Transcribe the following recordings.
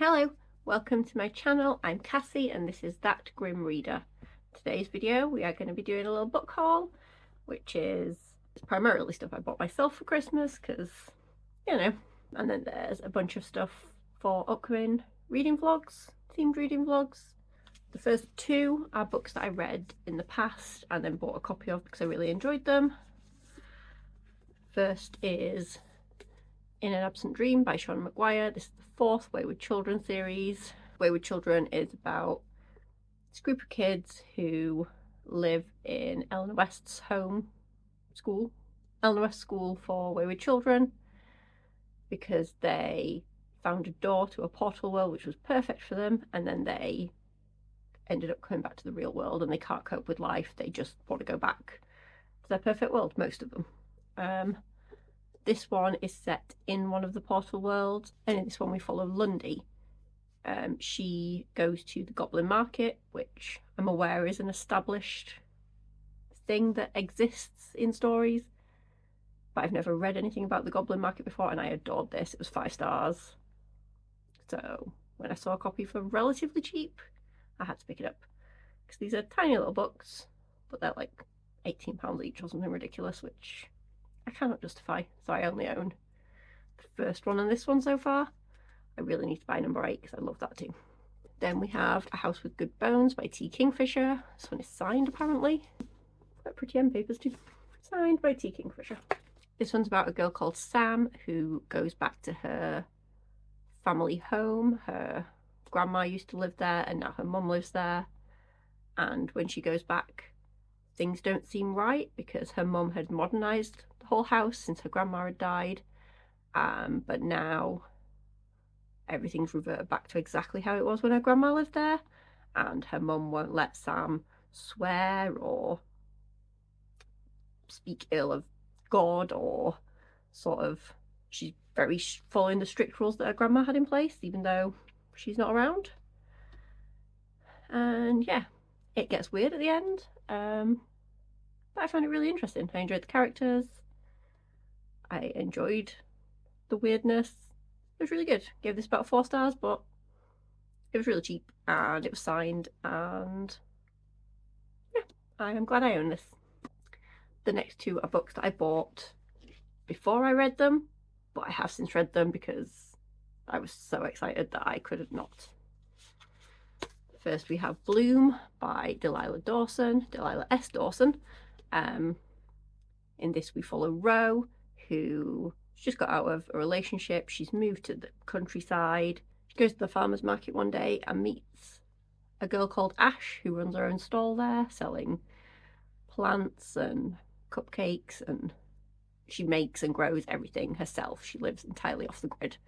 Hello, welcome to my channel. I'm Cassie and this is That Grim Reader. Today's video we are going to be doing a little book haul, which is primarily stuff I bought myself for Christmas because, you know, and then there's a bunch of stuff for upcoming reading vlogs, themed reading vlogs. The first two are books that I read in the past and then bought a copy of because I really enjoyed them. First is In an Absent Dream by Seanan McGuire. This is the fourth Wayward Children series. Wayward Children is about this group of kids who live in Eleanor West's home school, Eleanor West School for Wayward Children, because they found a door to a portal world which was perfect for them, and then they ended up coming back to the real world and they can't cope with life. They just want to go back to their perfect world, most of them. This one is set in one of the portal worlds, and in this one we follow Lundy. She goes to the Goblin Market, which I'm aware is an established thing that exists in stories, but I've never read anything about the Goblin Market before, and I adored this. It was 5 stars. So when I saw a copy for relatively cheap, I had to pick it up, because these are tiny little books, but they're like £18 each or something ridiculous, which I cannot justify, so I only own the first one and this one so far. I really need to buy number 8 because I love that too. Then we have A House with Good Bones by T. Kingfisher. This one is signed apparently. Quite pretty end papers too. Signed by T. Kingfisher. This one's about a girl called Sam who goes back to her family home. Her grandma used to live there and now her mum lives there. And when she goes back, things don't seem right because her mum had modernised the whole house since her grandma had died. But now everything's reverted back to exactly how it was when her grandma lived there, and her mum won't let Sam swear or speak ill of God, or sort of, she's very following the strict rules that her grandma had in place even though she's not around. And yeah, it gets weird at the end, but I found it really interesting. I enjoyed the characters, I enjoyed the weirdness. It was really good. Gave this about 4 stars, but it was really cheap and it was signed, and yeah, I am glad I own this. The next two are books that I bought before I read them, but I have since read them because I was so excited that I could not. First we have Bloom by Delilah S. Dawson. In this we follow Ro, who just got out of a relationship. She's moved to the countryside. She goes to the farmer's market one day and meets a girl called Ash who runs her own stall there, selling plants and cupcakes, and she makes and grows everything herself. She lives entirely off the grid.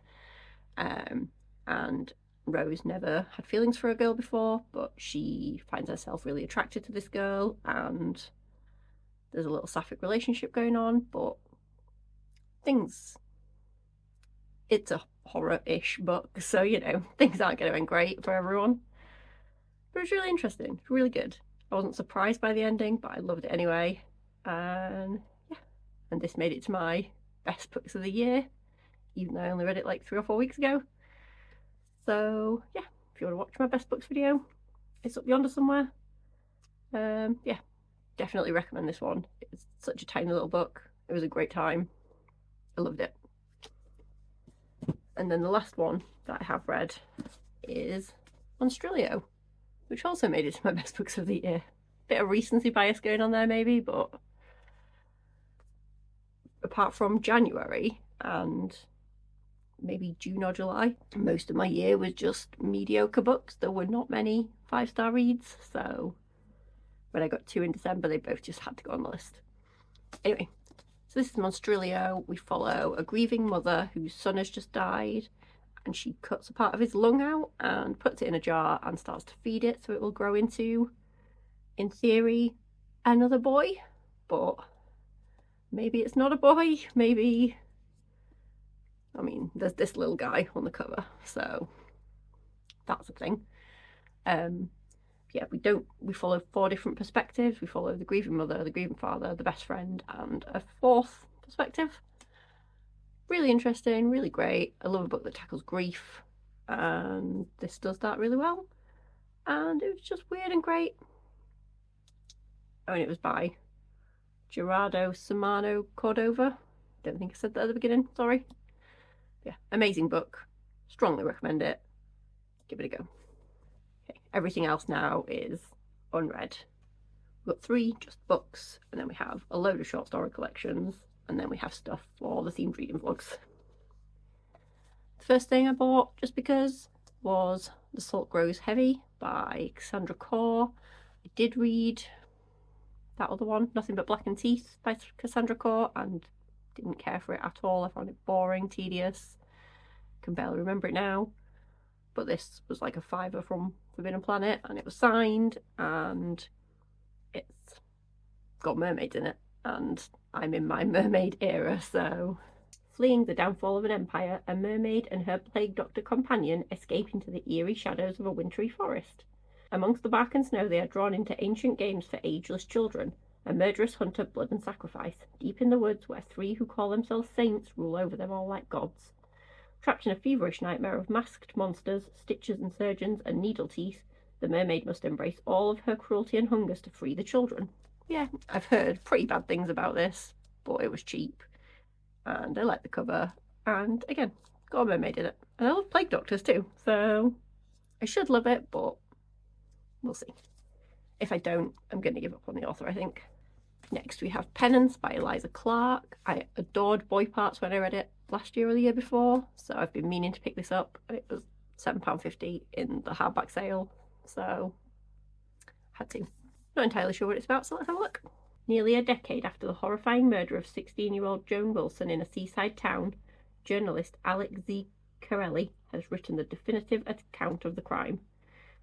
And Rose never had feelings for a girl before, but she finds herself really attracted to this girl, and there's a little sapphic relationship going on, but it's a horror-ish book, so you know, things aren't going to end great for everyone. But it's really interesting, it's really good. I wasn't surprised by the ending, but I loved it anyway. And yeah, and this made it to my best books of the year, even though I only read it like 3 or 4 weeks ago. So yeah, if you want to watch my best books video, it's up yonder somewhere. Yeah, definitely recommend this one. It's such a tiny little book. It was a great time. I loved it. And then the last one that I have read is Monstrilio, which also made it to my best books of the year. Bit of recency bias going on there maybe, but apart from January and maybe June or July, most of my year was just mediocre books. There were not many 5-star reads, so when I got 2 in December, they both just had to go on the list. Anyway, so this is Monstrilio. We follow a grieving mother whose son has just died, and she cuts a part of his lung out and puts it in a jar and starts to feed it so it will grow into, in theory, another boy. But maybe it's not a boy, maybe, I mean, there's this little guy on the cover, so that's a thing. Yeah, we follow 4 different perspectives. We follow the grieving mother, the grieving father, the best friend, and a 4th perspective. Really interesting, really great. I love a book that tackles grief. and this does that really well. And it was just weird and great. Oh, and it was by Gerardo, Samano, Cordova. Don't think I said that at the beginning, sorry. Yeah, amazing book. Strongly recommend it. Give it a go. Okay, everything else now is unread. We've got 3 just books, and then we have a load of short story collections, and then we have stuff for the themed reading vlogs. The first thing I bought, just because, was The Salt Grows Heavy by Cassandra Khaw. I did read that other one, Nothing But Blackened Teeth by Cassandra Khaw, and didn't care for it at all. I found it boring, tedious. Can barely remember it now. But this was like a £5 from Forbidden Planet, and it was signed, and it's got mermaids in it, and I'm in my mermaid era, so... Fleeing the downfall of an empire, a mermaid and her plague doctor companion escape into the eerie shadows of a wintry forest. Amongst the bark and snow they are drawn into ancient games for ageless children, a murderous hunt of blood and sacrifice, deep in the woods where 3 who call themselves saints rule over them all like gods. Trapped in a feverish nightmare of masked monsters, stitches and surgeons, and needle teeth, the mermaid must embrace all of her cruelty and hungers to free the children. Yeah, I've heard pretty bad things about this, but it was cheap. And I like the cover, and again, got a mermaid in it. And I love plague doctors too, so I should love it, but we'll see. If I don't, I'm going to give up on the author, I think. Next we have Penance by Eliza Clark. I adored boy parts when I read it last year or the year before, so I've been meaning to pick this up. It was £7.50 in the hardback sale, so had to. Not entirely sure what it's about, so let's have a look. Nearly a decade after the horrifying murder of 16-year-old Joan Wilson in a seaside town, journalist Alex Z. Corelli has written the definitive account of the crime.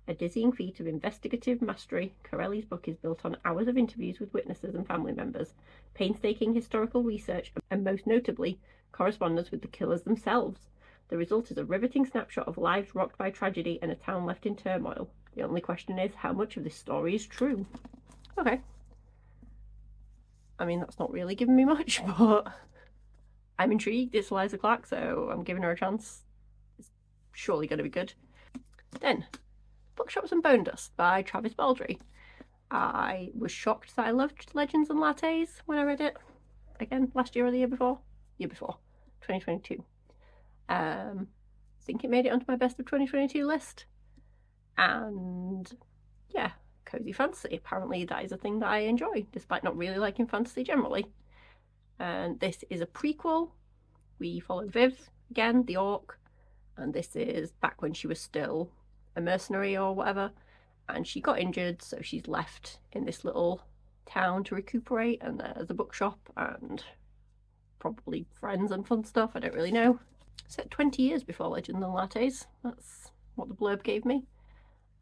A dizzying feat of investigative mastery, Corelli's book is built on hours of interviews with witnesses and family members, painstaking historical research, and most notably, correspondence with the killers themselves. The result is a riveting snapshot of lives rocked by tragedy and a town left in turmoil. The only question is, how much of this story is true? Okay. I mean, that's not really giving me much, but I'm intrigued. It's Eliza Clark, so I'm giving her a chance. It's surely going to be good. Then, Bookshops and Bonedust by Travis Baldree. I was shocked that I loved Legends and Lattes when I read it. Again, last year or the year before? Year before. 2022. I think it made it onto my best of 2022 list. And yeah, cozy fantasy. Apparently that is a thing that I enjoy, despite not really liking fantasy generally. And this is a prequel. We follow Viv, again, the orc, and this is back when she was still a mercenary or whatever, and she got injured, so she's left in this little town to recuperate, and there's a bookshop and probably friends and fun stuff, I don't really know. Set 20 years before Legends and Lattes, that's what the blurb gave me.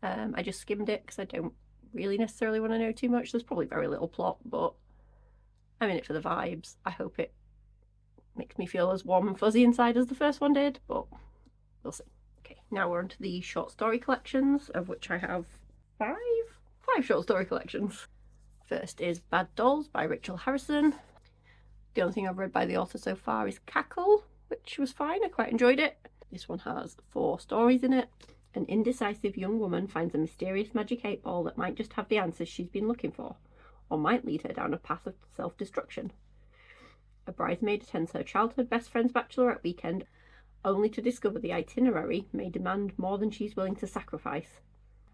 I just skimmed it because I don't really necessarily want to know too much. There's probably very little plot, but I'm in it for the vibes. I hope it makes me feel as warm and fuzzy inside as the first one did, but we'll see. Okay, now we're on to the short story collections, of which I have five short story collections. First is Bad Dolls by Rachel Harrison. The only thing I've read by the author so far is Cackle, which was fine. I quite enjoyed it. This one has 4 stories in it. An indecisive young woman finds a mysterious magic 8-ball that might just have the answers she's been looking for, or might lead her down a path of self-destruction. A bridesmaid attends her childhood best friend's bachelorette weekend, only to discover the itinerary may demand more than she's willing to sacrifice.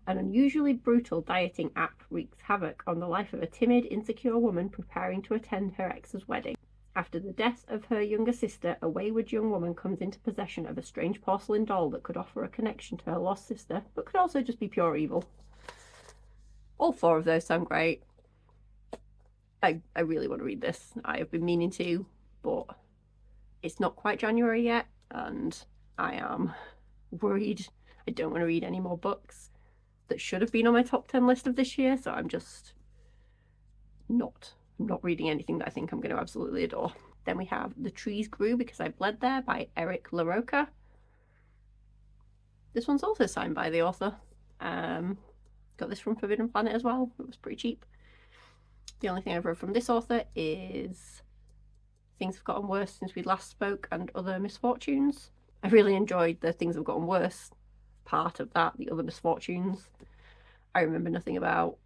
An unusually brutal dieting app wreaks havoc on the life of a timid, insecure woman preparing to attend her ex's wedding. After the death of her younger sister, a wayward young woman comes into possession of a strange porcelain doll that could offer a connection to her lost sister, but could also just be pure evil. All 4 of those sound great. I really want to read this. I have been meaning to, but it's not quite January yet, and I am worried I don't want to read any more books that should have been on my top 10 list of this year, so I'm just not reading anything that I think I'm going to absolutely adore. Then we have The Trees Grew Because I Bled There by Eric LaRocca. This one's also signed by the author. Got this from Forbidden Planet as well. It was pretty cheap. The only thing I've read from this author is Things Have Gotten Worse Since We Last Spoke and Other Misfortunes. I really enjoyed the Things Have Gotten Worse part of that, the other misfortunes I remember nothing about.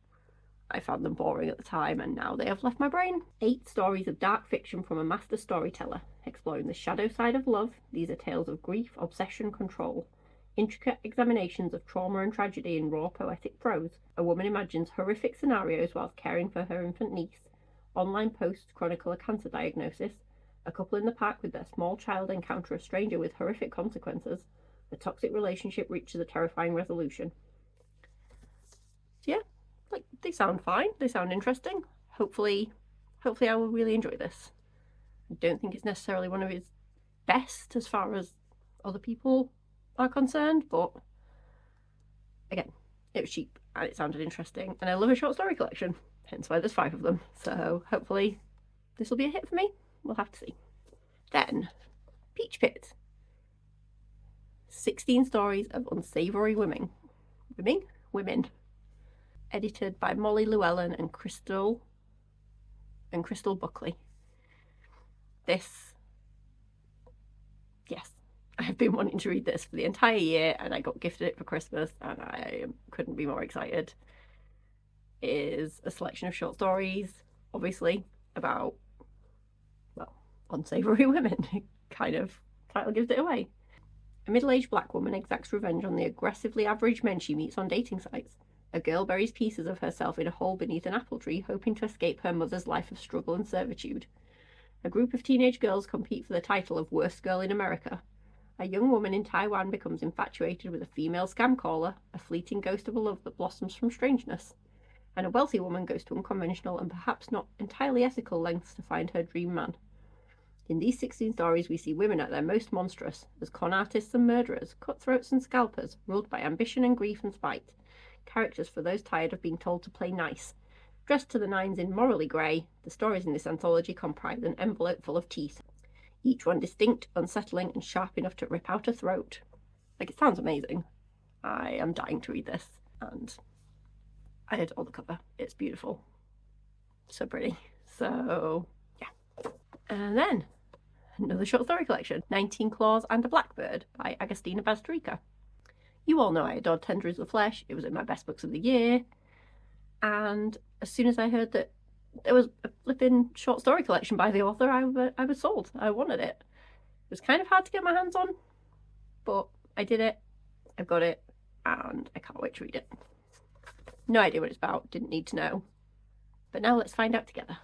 I found them boring at the time, and now they have left my brain. 8 stories of dark fiction from a master storyteller, exploring the shadow side of love. These are tales of grief, obsession, control. Intricate examinations of trauma and tragedy in raw poetic prose. A woman imagines horrific scenarios whilst caring for her infant niece. Online posts chronicle a cancer diagnosis. A couple in the park with their small child encounter a stranger with horrific consequences. The toxic relationship reaches a terrifying resolution. So yeah, like, they sound fine. They sound interesting. Hopefully I will really enjoy this. I don't think it's necessarily one of his best as far as other people are concerned, but again, it was cheap and it sounded interesting, and I love a short story collection, hence why there's 5 of them. So hopefully this will be a hit for me. We'll have to see. Then, Peach Pit. 16 stories of unsavoury women. Edited by Molly Llewelyn and Kristel Buckley. This, yes, I have been wanting to read this for the entire year, and I got gifted it for Christmas, and I couldn't be more excited. It is a selection of short stories, obviously, about, well, unsavoury women. Kind of title gives it away. A middle-aged black woman exacts revenge on the aggressively average men she meets on dating sites. A girl buries pieces of herself in a hole beneath an apple tree, hoping to escape her mother's life of struggle and servitude. A group of teenage girls compete for the title of Worst Girl in America. A young woman in Taiwan becomes infatuated with a female scam caller, a fleeting ghost of a love that blossoms from strangeness. And a wealthy woman goes to unconventional and perhaps not entirely ethical lengths to find her dream man. In these 16 stories, we see women at their most monstrous, as con artists and murderers, cutthroats and scalpers, ruled by ambition and grief and spite. Characters for those tired of being told to play nice. Dressed to the nines in morally grey, the stories in this anthology comprise an envelope full of teeth. Each one distinct, unsettling, and sharp enough to rip out a throat. Like, it sounds amazing. I am dying to read this, and I adore the cover. It's beautiful. So pretty. So, yeah. And then, another short story collection, 19 Claws and a Blackbird by Agustina Bazterrica. You all know I adored Tender is the Flesh. It was in my best books of the year. And as soon as I heard that there was a flipping short story collection by the author, I was sold. I wanted it. It was kind of hard to get my hands on, but I did it. I've got it, and I can't wait to read it. No idea what it's about. Didn't need to know. But now let's find out together.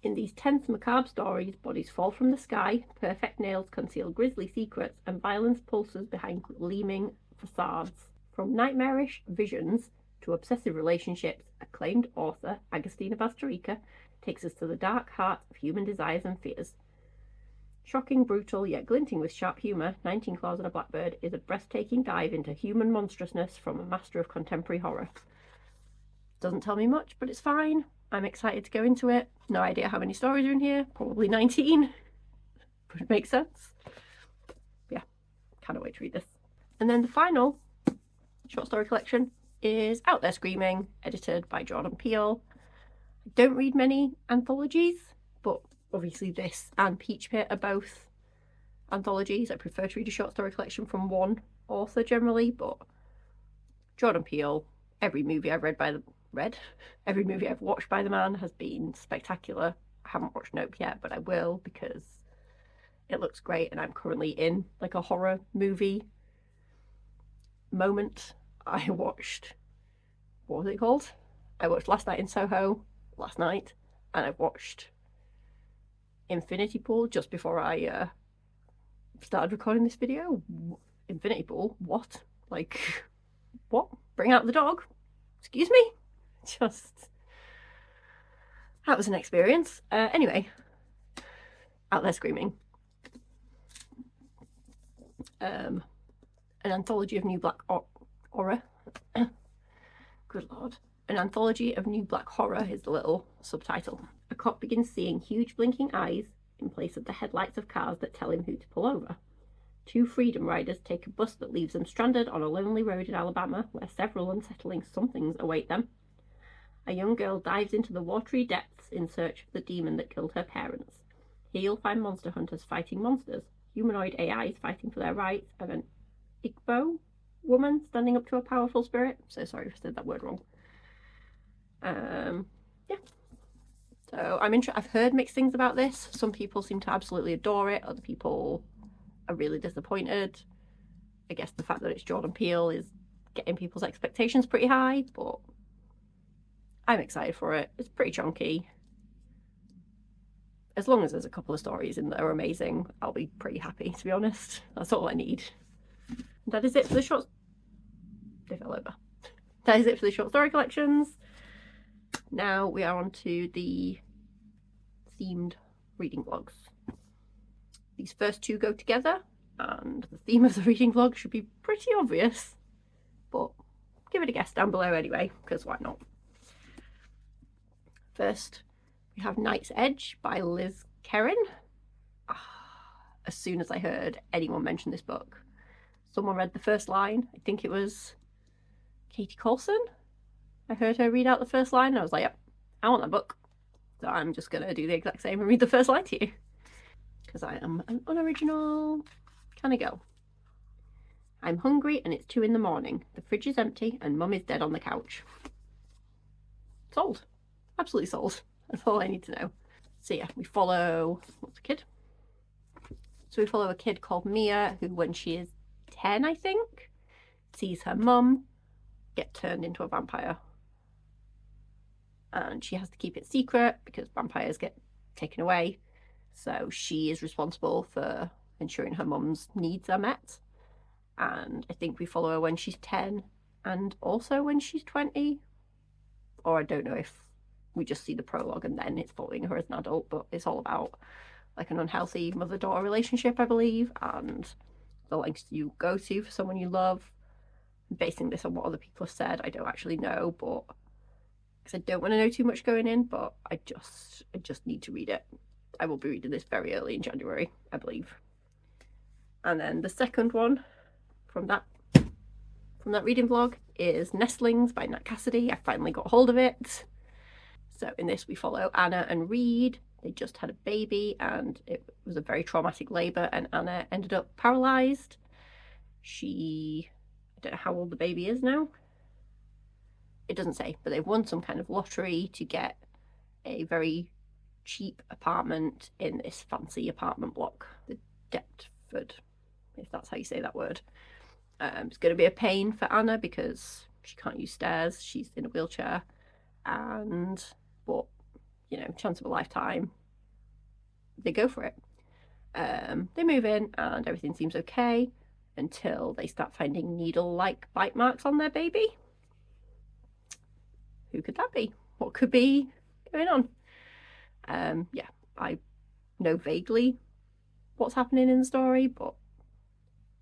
In these tense, macabre stories, bodies fall from the sky, perfect nails conceal grisly secrets, and violence pulses behind gleaming facades. From nightmarish visions to obsessive relationships, acclaimed author Agustina Bazterrica takes us to the dark heart of human desires and fears. Shocking, brutal, yet glinting with sharp humour, 19 Claws and a Blackbird is a breathtaking dive into human monstrousness from a master of contemporary horror. Doesn't tell me much, but it's fine. I'm excited to go into it. No idea how many stories are in here. Probably 19. But it makes sense. Yeah, cannot wait to read this. And then the final short story collection is Out There Screaming, edited by Jordan Peele. I don't read many anthologies, but obviously this and Peach Pit are both anthologies. I prefer to read a short story collection from one author generally, but Jordan Peele, every movie I've every movie I've watched by the man has been spectacular. I haven't watched Nope yet, but I will because it looks great, and I'm currently in like a horror movie moment. I watched, what was it called? I watched Last Night in Soho last night, and I watched Infinity Pool just before I started recording this video. Infinity Pool? What? Like, what? Bring out the dog? Excuse me? That was an experience. Anyway, Out There Screaming. An anthology of new black horror. Good lord. An anthology of new black horror is the little subtitle. A cop begins seeing huge blinking eyes in place of the headlights of cars that tell him who to pull over. 2 freedom riders take a bus that leaves them stranded on a lonely road in Alabama, where several unsettling somethings await them. A young girl dives into the watery depths in search of the demon that killed her parents. Here you'll find monster hunters fighting monsters, humanoid AIs fighting for their rights, and an Igbo woman standing up to a powerful spirit. So sorry if I said that word wrong. Yeah. So I've heard mixed things about this. Some people seem to absolutely adore it. Other people are really disappointed. I guess the fact that it's Jordan Peele is getting people's expectations pretty high, but I'm excited for it. It's pretty chunky. As long as there's a couple of stories in that are amazing, I'll be pretty happy, to be honest. That's all I need. That is it for the short... That is it for the short story collections. Now we are on to the themed reading vlogs. These first two go together, and the theme of the reading vlog should be pretty obvious, but give it a guess down below anyway, because why not? First, we have Night's Edge by Liz Kerrin. As soon as I heard anyone mention this book, someone read the first line. I think it was Katie Coulson. I heard her read out the first line and I was like, yep, I want that book. So I'm just going to do the exact same and read the first line to you. Because I am an unoriginal kind of girl. I'm hungry and it's 2 in the morning. The fridge is empty and Mum is dead on the couch. Sold. Absolutely sold. That's all I need to know. So yeah, we follow... What's a kid? So we follow a kid called Mia, who when she is 10, I think, sees her mum get turned into a vampire. And she has to keep it secret because vampires get taken away. So she is responsible for ensuring her mum's needs are met. And I think we follow her when she's 10 and also when she's 20. Or I don't know if we just see the prologue and then it's following her as an adult, but it's all about like an unhealthy mother-daughter relationship, I believe, and the lengths you go to for someone you love. Basing this on what other people have said, I don't actually know, but because I don't want to know too much going in, but I just need to read it. I will be reading this very early in January, I believe. And then the second one from that reading vlog is Nestlings by Nat Cassidy. I finally got hold of it. So in this we follow Anna and Reed. They just had a baby and it was a very traumatic labour and Anna ended up paralysed. I don't know how old the baby is now. It doesn't say, but they've won some kind of lottery to get a very cheap apartment in this fancy apartment block, the Deptford, if that's how you say that word. It's going to be a pain for Anna because she can't use stairs. She's in a wheelchair, but you know, chance of a lifetime. They go for it. They move in and everything seems okay until they start finding needle-like bite marks on their baby. Who could that be? What could be going on? Yeah, I know vaguely what's happening in the story, but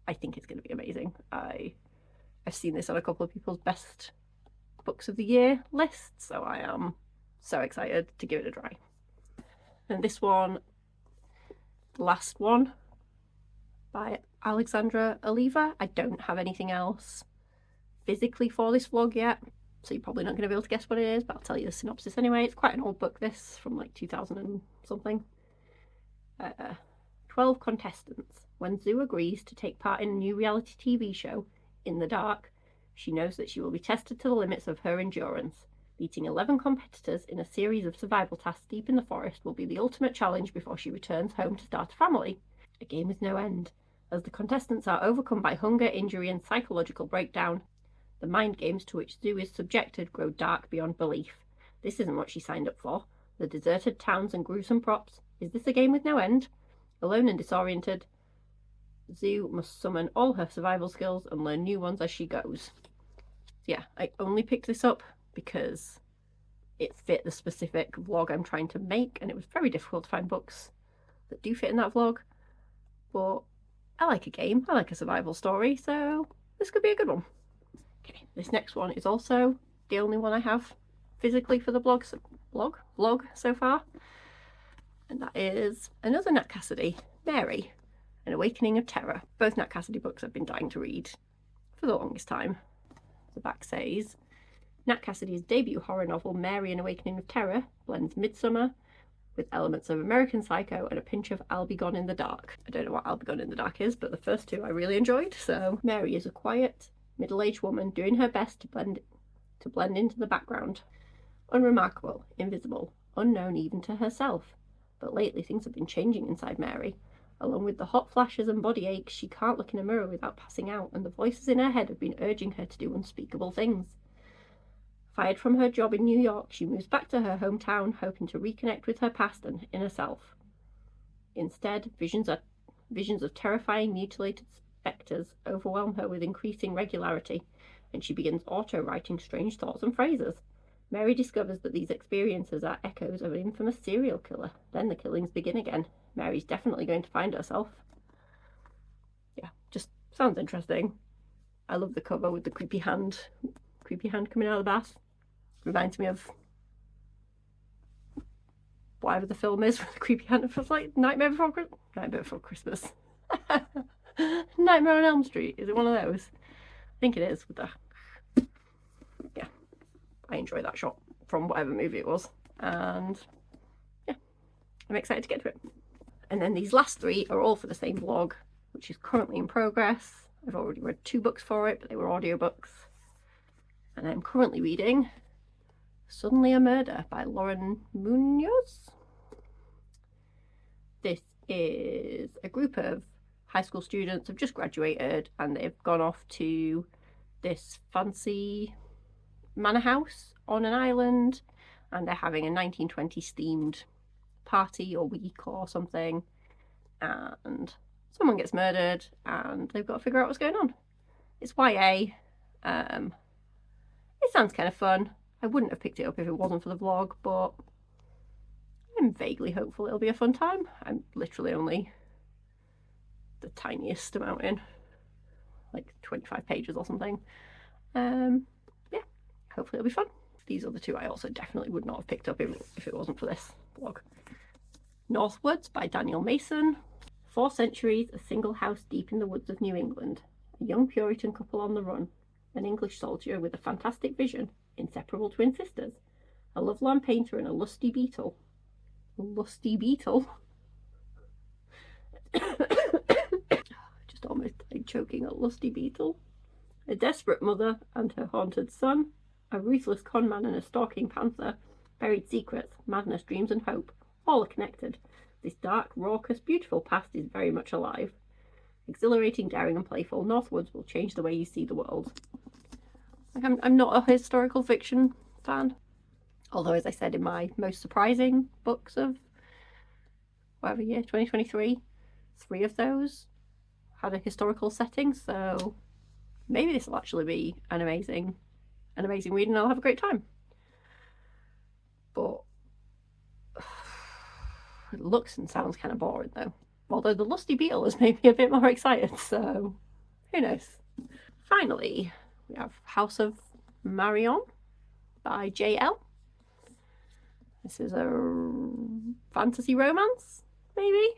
I think it's going to be amazing. I've seen this on a couple of people's best books of the year lists, so I am so excited to give it a try. And this one, the last one, by Alexandra Oliva. I don't have anything else physically for this vlog yet, so you're probably not going to be able to guess what it is, but I'll tell you the synopsis anyway. It's quite an old book, this, from like 2000 and something. 12 contestants. When Zoo agrees to take part in a new reality TV show, In the Dark, she knows that she will be tested to the limits of her endurance. Beating 11 competitors in a series of survival tasks deep in the forest will be the ultimate challenge before she returns home to start a family. A game with no end. As the contestants are overcome by hunger, injury and psychological breakdown, the mind games to which Zoo is subjected grow dark beyond belief. This isn't what she signed up for. The deserted towns and gruesome props. Is this a game with no end? Alone and disoriented, Zoo must summon all her survival skills and learn new ones as she goes. Yeah, I only picked this up because it fit the specific vlog I'm trying to make, and it was very difficult to find books that do fit in that vlog. But I like a game, I like a survival story, so this could be a good one. Okay, this next one is also the only one I have physically for the vlog so far. And that is another Nat Cassidy, Mary, An Awakening of Terror. Both Nat Cassidy books I've been dying to read for the longest time. The back says, Nat Cassidy's debut horror novel, Mary, An Awakening of Terror, blends midsummer with elements of American Psycho and a pinch of I'll Be Gone in the Dark. I don't know what I'll Be Gone in the Dark is, but the first two I really enjoyed. So Mary is a quiet, middle-aged woman doing her best to blend into the background. Unremarkable, invisible, unknown even to herself. But lately things have been changing inside Mary. Along with the hot flashes and body aches, she can't look in a mirror without passing out, and the voices in her head have been urging her to do unspeakable things. Fired from her job in New York, she moves back to her hometown, hoping to reconnect with her past and inner self. Instead, visions of terrifying, mutilated spectres overwhelm her with increasing regularity, and she begins auto-writing strange thoughts and phrases. Mary discovers that these experiences are echoes of an infamous serial killer. Then the killings begin again. Mary's definitely going to find herself. Yeah, just sounds interesting. I love the cover with the creepy hand coming out of the bath. Reminds me of whatever the film is with the creepy hand. It feels like Nightmare Before Christmas. Nightmare on Elm Street. Is it one of those? I think it is. With the yeah, I enjoy that shot from whatever movie it was, and yeah, I'm excited to get to it. And then these last three are all for the same vlog, which is currently in progress. I've already read 2 books for it, but they were audiobooks. And I'm currently reading Suddenly a Murder by Lauren Munoz. This is a group of high school students who have just graduated, and they've gone off to this fancy manor house on an island, and they're having a 1920s themed party or week or something, and someone gets murdered and they've got to figure out what's going on. It's YA. It sounds kind of fun. I wouldn't have picked it up if it wasn't for the vlog, but I'm vaguely hopeful it'll be a fun time. I'm literally only the tiniest amount in, like 25 pages or something. Yeah, hopefully it'll be fun. These other two I also definitely would not have picked up if it wasn't for this vlog. Northwards by Daniel Mason. 4 centuries, a single house deep in the woods of New England. A young Puritan couple on the run. An English soldier with a fantastic vision. Inseparable twin sisters. A lovelorn painter and a lusty beetle. Lusty Beetle? Just almost like choking a Lusty Beetle. A desperate mother and her haunted son. A ruthless conman and a stalking panther. Buried secrets, madness, dreams and hope. All are connected. This dark, raucous, beautiful past is very much alive. Exhilarating, daring and playful, Northwards will change the way you see the world. Like, I'm not a historical fiction fan. Although, as I said in my most surprising books of whatever year, 2023, 3 of those had a historical setting, so maybe this will actually be an amazing read and I'll have a great time. But it looks and sounds kind of boring though. Although the Lusty Beetle has made me a bit more excited, so who knows. Finally, we have House of Marionne by Elle. This is a fantasy romance, maybe?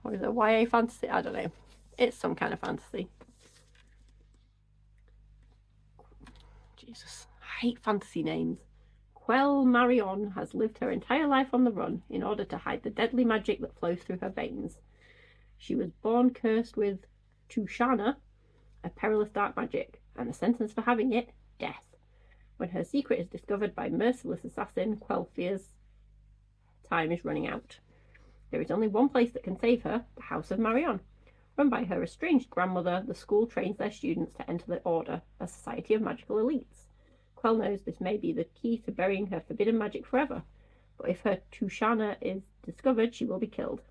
Or is it YA fantasy? I don't know. It's some kind of fantasy. Jesus, I hate fantasy names. Marionne has lived her entire life on the run in order to hide the deadly magic that flows through her veins. She was born cursed with Tushana, a perilous dark magic, and the sentence for having it, death. When her secret is discovered by merciless assassin Quell fears time is running out. There is only one place that can save her, the House of Marionne. Run by her estranged grandmother, the school trains their students to enter the Order, a society of magical elites. Quell knows this may be the key to burying her forbidden magic forever, but if her Tushana is discovered, she will be killed.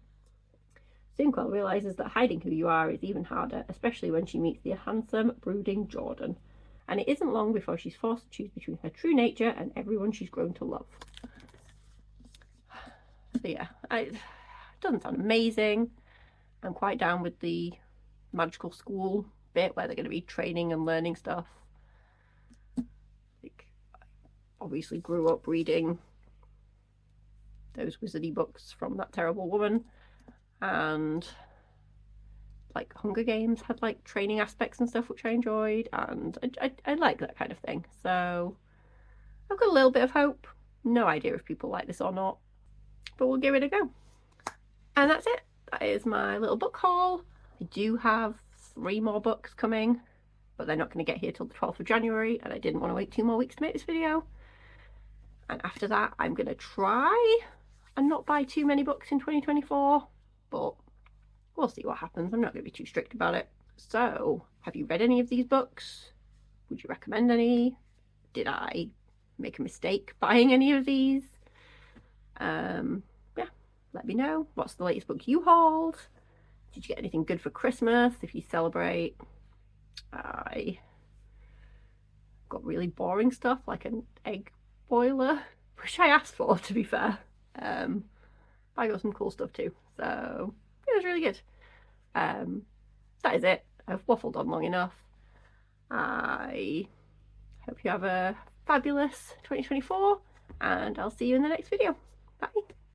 Soon Quell realises that hiding who you are is even harder, especially when she meets the handsome, brooding Jordan. And it isn't long before she's forced to choose between her true nature and everyone she's grown to love. So yeah, it doesn't sound amazing. I'm quite down with the magical school bit where they're going to be training and learning stuff. Like, I obviously grew up reading those wizardy books from that terrible woman, and like Hunger Games had like training aspects and stuff which I enjoyed, and I like that kind of thing. So I've got a little bit of hope. No idea if people like this or not, but we'll give it a go. And that's it. That is my little book haul. I do have 3 more books coming, but they're not going to get here till the 12th of January, and I didn't want to wait 2 more weeks to make this video. And after that, I'm going to try and not buy too many books in 2024, but we'll see what happens. I'm not going to be too strict about it. So, have you read any of these books? Would you recommend any? Did I make a mistake buying any of these? Yeah, let me know. What's the latest book you hauled? Did you get anything good for Christmas if you celebrate? I got really boring stuff like an egg boiler, which I asked for, to be fair. I got some cool stuff too, so it was really good. That is it. I've waffled on long enough. I hope you have a fabulous 2024, and I'll see you in the next video. Bye.